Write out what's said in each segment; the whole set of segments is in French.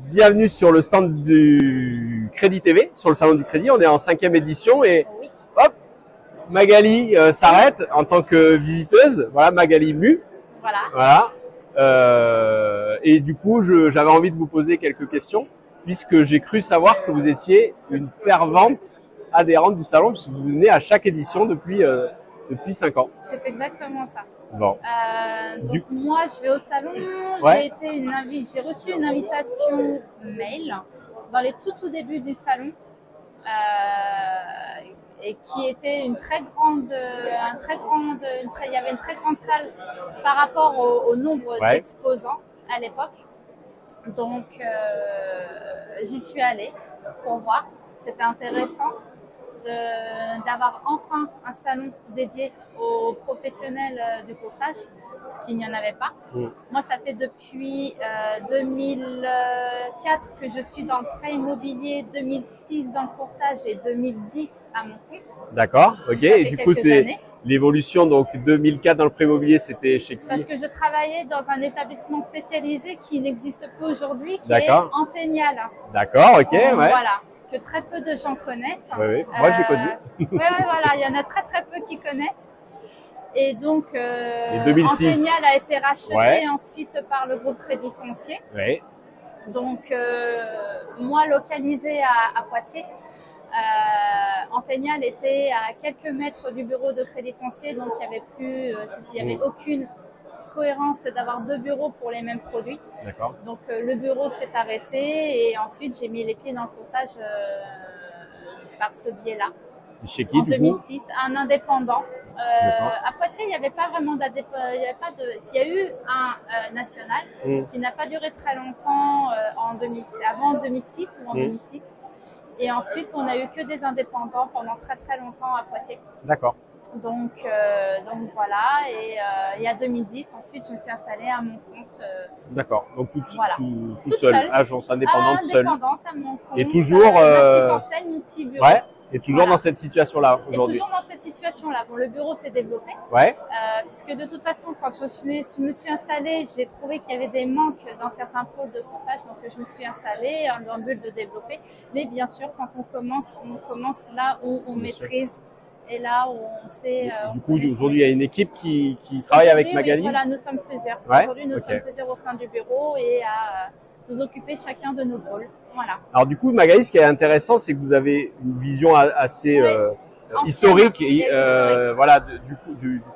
bienvenue sur le stand du Crédit TV, sur le salon du crédit. On est en 5e édition et hop, Magali s'arrête en tant que visiteuse. Voilà, Magali Mu. Voilà. Et du coup, j'avais envie de vous poser quelques questions puisque j'ai cru savoir que vous étiez une fervente adhérente du salon puisque vous venez à chaque édition depuis 5 ans. C'est exactement ça. Bon. Donc moi, je vais au salon. Ouais. J'ai reçu une invitation mail dans les tout débuts du salon, et qui était il y avait une très grande salle par rapport au nombre d'exposants à l'époque. Donc j'y suis allée pour voir. C'était intéressant d'avoir enfin un salon dédié aux professionnels du courtage, ce qu'il n'y en avait pas. Moi, ça fait depuis 2004 que je suis dans le prêt immobilier, 2006 dans le courtage et 2010 à mon compte. D'accord, ok. Et du coup, c'est l'évolution. Donc 2004 dans le prêt immobilier, c'était chez qui? Parce que je travaillais dans un établissement spécialisé qui n'existe plus aujourd'hui, qui est Antenial. D'accord, ok, Voilà. Que très peu de gens connaissent. Oui. Moi, j'ai connu. Voilà, il y en a très peu qui connaissent. Et donc, Antenial a été racheté ensuite par le groupe Crédit Foncier. Oui. Donc, moi, localisée à Poitiers, Antenial était à quelques mètres du bureau de Crédit Foncier, donc il n'y avait aucune cohérence d'avoir deux bureaux pour les mêmes produits. D'accord. Donc le bureau s'est arrêté et ensuite j'ai mis les pieds dans le courtage par ce biais-là. Chez qui, en 2006, un indépendant. À Poitiers, il n'y avait pas vraiment d'indépendant. Il y a eu un national qui n'a pas duré très longtemps avant 2006 ou en 2006. Et ensuite, on n'a eu que des indépendants pendant très longtemps à Poitiers. D'accord. Donc voilà, et il y a 2010, ensuite je me suis installée à mon compte. D'accord, donc toute seule, agence indépendante, seule. Indépendante à mon compte. Et toujours. Ma petite enseigne, mon petit bureau. Ouais. Et toujours dans cette situation-là aujourd'hui. Et toujours dans cette situation-là. Bon, le bureau s'est développé. Ouais. Puisque de toute façon, quand je me suis installée, j'ai trouvé qu'il y avait des manques dans certains pôles de courtage, donc je me suis installée dans le but de développer. Mais bien sûr, quand on commence là où on maîtrise. Et là où on sait. Du coup, aujourd'hui, il y a une équipe qui travaille avec Magali. Oui, voilà, nous sommes plusieurs. Aujourd'hui, nous sommes plusieurs au sein du bureau et à nous occuper chacun de nos rôles. Voilà. Alors du coup, Magali, ce qui est intéressant, c'est que vous avez une vision assez historique et voilà du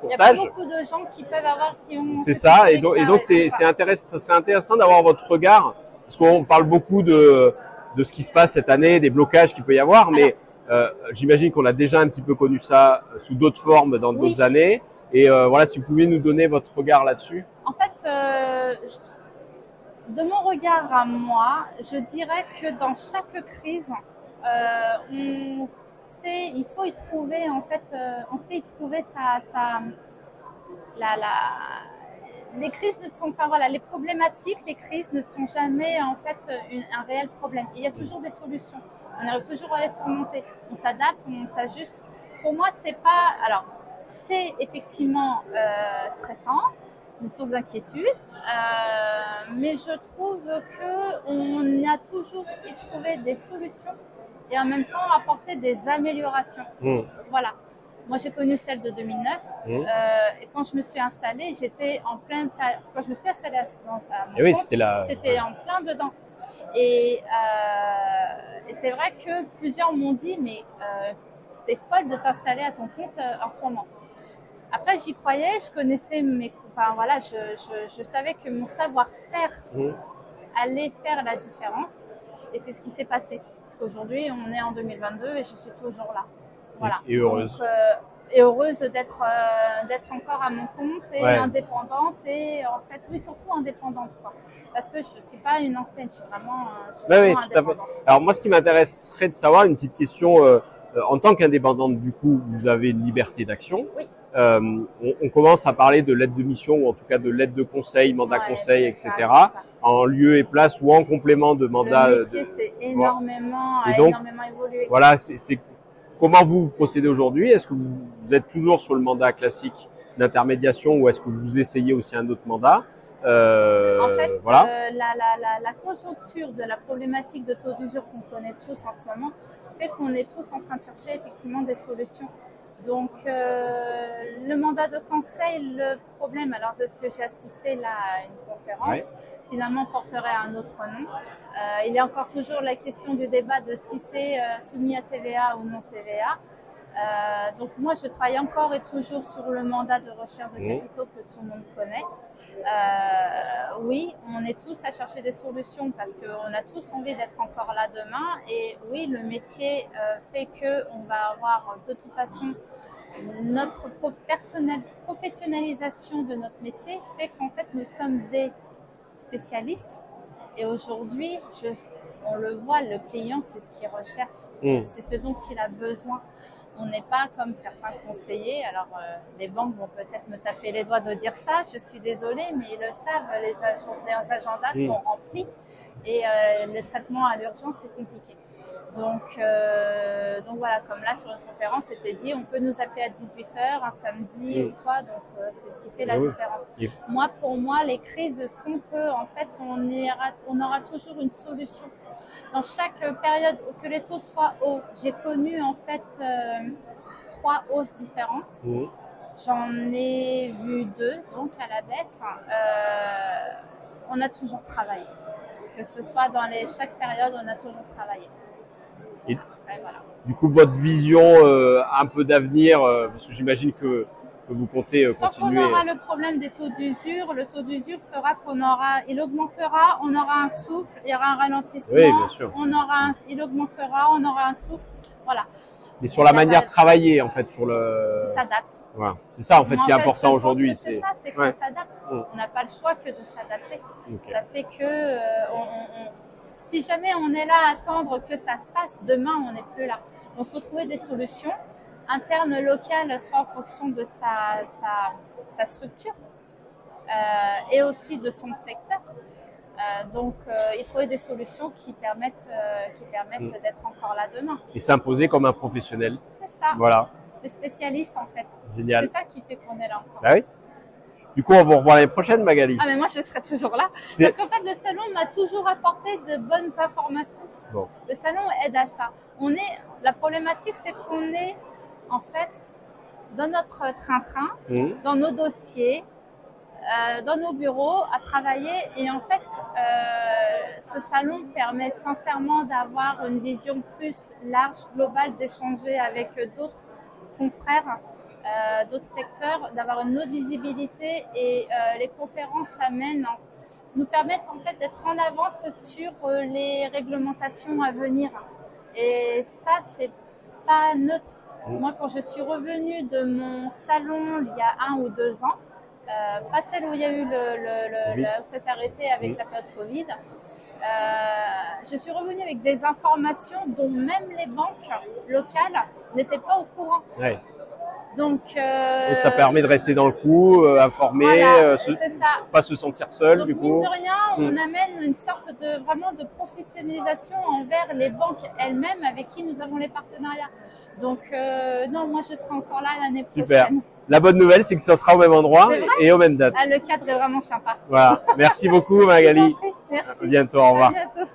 courtage. Il y a pas beaucoup de gens qui peuvent avoir qui ont. C'est ça, et donc c'est intéressant. Ça serait intéressant d'avoir votre regard parce qu'on parle beaucoup de ce qui se passe cette année, des blocages qu'il peut y avoir, mais j'imagine qu'on a déjà un petit peu connu ça sous d'autres formes dans d'autres années. Et voilà, si vous pouviez nous donner votre regard là-dessus. En fait, de mon regard à moi, je dirais que dans chaque crise, il faut y trouver en fait, on sait y trouver les crises ne sont, enfin voilà, les problématiques, les crises ne sont jamais en fait un réel problème. Il y a toujours des solutions. On arrive toujours à les surmonter. On s'adapte, on s'ajuste. Pour moi, c'est effectivement stressant, une source d'inquiétude, mais je trouve qu'on a toujours y trouvé des solutions et en même temps apporter des améliorations. Voilà. Moi, j'ai connu celle de 2009 et quand je me suis installée, j'étais en pleine. Quand je me suis installée dans c'était en plein dedans. Et c'est vrai que plusieurs m'ont dit, mais t'es folle de t'installer à ton compte en ce moment. Après, j'y croyais, je connaissais je savais que mon savoir-faire allait faire la différence. Et c'est ce qui s'est passé. Parce qu'aujourd'hui, on est en 2022 et je suis toujours là. Voilà. Et heureuse. Donc, et heureuse d'être encore à mon compte et indépendante et en fait, oui, surtout indépendante, quoi. Parce que je suis pas une enseigne, je suis vraiment indépendante. Tout à fait. Alors moi, ce qui m'intéresserait de savoir, une petite question, en tant qu'indépendante, du coup, vous avez une liberté d'action. Oui. On commence à parler de l'aide de mission ou en tout cas de l'aide de conseil, mandat conseil, etc. En lieu et place ou en complément de mandat. Le métier, c'est énormément évolué. Voilà, c'est comment vous procédez aujourd'hui? Est-ce que vous êtes toujours sur le mandat classique d'intermédiation ou est-ce que vous essayez aussi un autre mandat? En fait, voilà. la conjoncture de la problématique de taux d'usure qu'on connaît tous en ce moment fait qu'on est tous en train de chercher effectivement des solutions. Donc, le mandat de conseil, le problème, alors de ce que j'ai assisté là à une conférence, finalement porterait un autre nom. Il y a encore toujours la question du débat de si c'est soumis à TVA ou non TVA. Donc moi, je travaille encore et toujours sur le mandat de recherche de capitaux que tout le monde connaît. Oui, on est tous à chercher des solutions parce qu'on a tous envie d'être encore là demain. Et oui, le métier fait qu'on va avoir de toute façon notre professionnalisation de notre métier fait qu'en fait nous sommes des spécialistes. Et aujourd'hui, on le voit, le client, c'est ce qu'il recherche, c'est ce dont il a besoin. On n'est pas comme certains conseillers. Alors, les banques vont peut-être me taper les doigts de dire ça. Je suis désolée, mais ils le savent. Les agendas sont remplis et les traitements à l'urgence, c'est compliqué. Donc voilà, comme là sur une conférence, c'était dit, on peut nous appeler à 18h, un samedi ou quoi. Donc, c'est ce qui fait la différence. Moi, pour moi, les crises font que, en fait, on aura toujours une solution. Dans chaque période que les taux soient hauts, j'ai connu en fait 3 hausses différentes. J'en ai vu 2, donc à la baisse. On a toujours travaillé. Que ce soit dans chaque période, on a toujours travaillé. Et voilà. Du coup, votre vision un peu d'avenir, parce que j'imagine que vous comptez continuer. Tant qu'on aura le problème des taux d'usure, le taux d'usure fera il augmentera, on aura un souffle, il y aura un ralentissement. Oui, bien sûr. Il augmentera, on aura un souffle, voilà. Mais sur la manière de travailler, en fait, sur il s'adapte. Voilà. C'est ça, en fait, qui est important aujourd'hui. C'est ça, c'est qu'on s'adapte. On n'a pas le choix que de s'adapter. Ça fait que si jamais on est là à attendre que ça se passe, demain, on n'est plus là. Donc, il faut trouver des solutions internes, locales, soit en fonction de sa structure et aussi de son secteur. Et trouver des solutions qui permettent d'être encore là demain. Et s'imposer comme un professionnel. C'est ça. Voilà. Le spécialiste, en fait. Génial. C'est ça qui fait qu'on est là encore. Bah oui. Du coup, on vous revoit l'année prochaine, Magali. Ah, mais moi, je serai toujours là. Parce qu'en fait, le salon m'a toujours apporté de bonnes informations. Bon. Le salon aide à ça. La problématique, c'est qu'on est, en fait, dans notre train-train, dans nos dossiers, dans nos bureaux, à travailler. Et en fait, ce salon permet sincèrement d'avoir une vision plus large, globale, d'échanger avec d'autres confrères, d'autres secteurs, d'avoir une autre visibilité. Et les conférences nous permettent en fait d'être en avance sur les réglementations à venir. Et ça, c'est pas neutre. Moi, quand je suis revenue de mon salon il y a 1 ou 2 ans, pas celle où il y a eu où ça s'est arrêté avec la période Covid. Je suis revenue avec des informations dont même les banques locales n'étaient pas au courant. Ouais. Donc, et ça permet de rester dans le coup, informé, voilà, pas se sentir seul. Donc, du coup. Mine de rien, on amène une sorte de professionnalisation envers les banques elles-mêmes avec qui nous avons les partenariats. Donc, non, moi, je serai encore là l'année prochaine. Super. La bonne nouvelle, c'est que ça sera au même endroit et aux mêmes dates. Le cadre est vraiment sympa. Voilà. Merci beaucoup, Magali. Merci. À bientôt. Au revoir. À bientôt.